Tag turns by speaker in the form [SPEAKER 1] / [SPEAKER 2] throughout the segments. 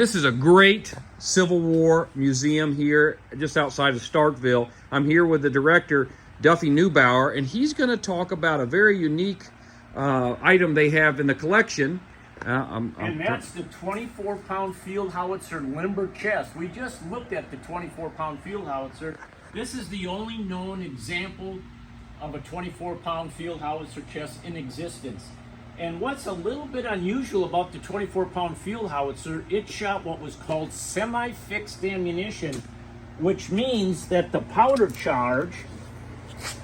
[SPEAKER 1] This is a great Civil War museum here just outside of Starkville. I'm here with the director, Duffy Neubauer, and he's going to talk about a very unique item they have in the collection.
[SPEAKER 2] And that's the 24-pound field howitzer limber chest. We just looked at the 24-pound field howitzer. This is the only known example of a 24-pound field howitzer chest in existence. And what's a little bit unusual about the 24-pound field howitzer, it shot what was called semi-fixed ammunition, which means that the powder charge,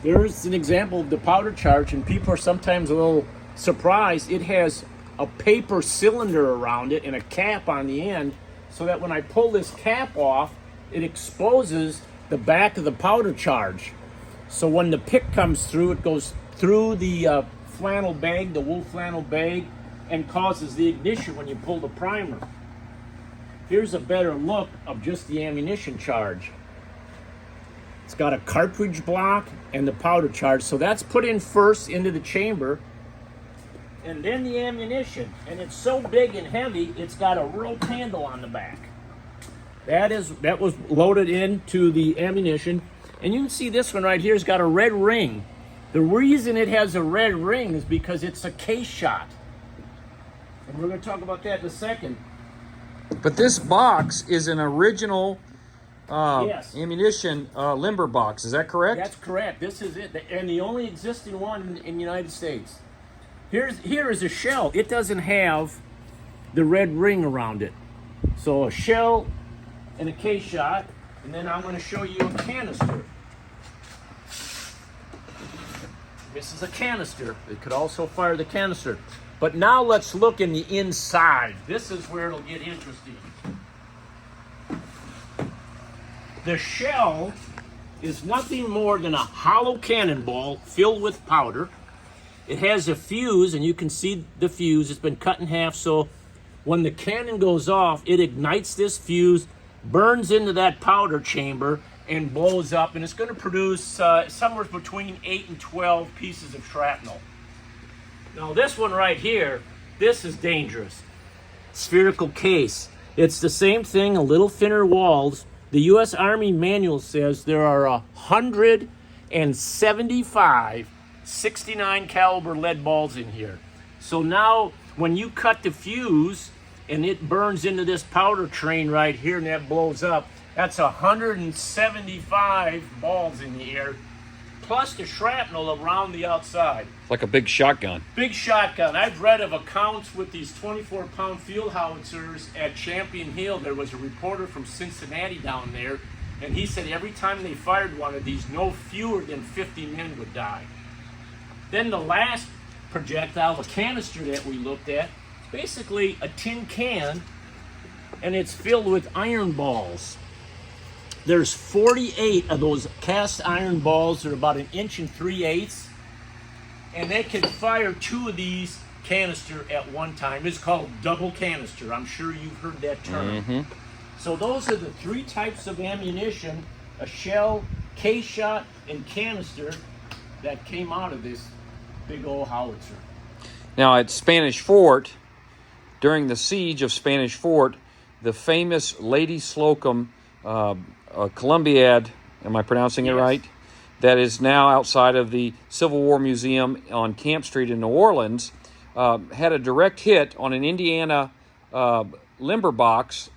[SPEAKER 2] there's an example of the powder charge, and people are sometimes a little surprised. It has a paper cylinder around it and a cap on the end, so that when I pull this cap off, it exposes the back of the powder charge. So when the pick comes through, it goes through the flannel bag, the wool flannel bag, and causes the ignition when you pull the primer. Here's a better look of just the ammunition charge. It's got a cartridge block and the powder charge, so that's put in first into the chamber, and then the ammunition. And it's so big and heavy, it's got a rope handle on the back. That was loaded into the ammunition. And you can see this one right here has got a red ring. The reason it has a red ring is because it's a case shot. And we're going to talk about that in a second.
[SPEAKER 1] But this box is an original
[SPEAKER 2] Yes.
[SPEAKER 1] ammunition limber box. Is that correct?
[SPEAKER 2] That's correct. This is it. And the only existing one in the United States. Here is a shell. It doesn't have the red ring around it. So a shell and a case shot. And then I'm going to show you a canister. This is a canister. It could also fire the canister. But now let's look in the inside. This is where it'll get interesting. The shell is nothing more than a hollow cannonball filled with powder. It has a fuse, and you can see the fuse. It's been cut in half, so when the cannon goes off, it ignites this fuse, burns into that powder chamber, and blows up, and it's going to produce somewhere between 8 and 12 pieces of shrapnel. Now this one right here, this is dangerous. Spherical case. It's the same thing, a little thinner walls. The U.S. Army manual says there are 175 .69 caliber lead balls in here. So now when you cut the fuse and it burns into this powder train right here and that blows up, that's 175 balls in the air, plus the shrapnel around the outside.
[SPEAKER 1] It's like a big shotgun.
[SPEAKER 2] Big shotgun. I've read of accounts with these 24-pound field howitzers at Champion Hill. There was a reporter from Cincinnati down there, and he said every time they fired one of these, no fewer than 50 men would die. Then the last projectile, the canister that we looked at, is basically a tin can, and it's filled with iron balls. There's 48 of those cast iron balls that are about 1 3/8 inches, and they can fire 2 of these canister at one time. It's called double canister. I'm sure you've heard that term.
[SPEAKER 1] Mm-hmm.
[SPEAKER 2] So those are the 3 types of ammunition, a shell, case shot, and canister, that came out of this big old howitzer.
[SPEAKER 1] Now at Spanish Fort, during the siege of Spanish Fort, the famous Lady Slocum Columbiad, am I pronouncing it right? That is now outside of the Civil War Museum on Camp Street in New Orleans, had a direct hit on an Indiana limber box,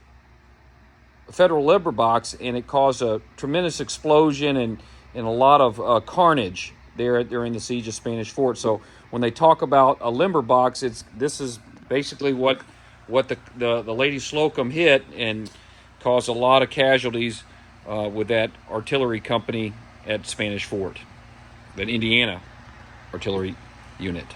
[SPEAKER 1] federal limber box, and it caused a tremendous explosion and a lot of carnage there during the siege of Spanish Fort. So when they talk about a limber box, this is basically what the Lady Slocum hit and caused a lot of casualties with that artillery company at Spanish Fort, that Indiana artillery unit.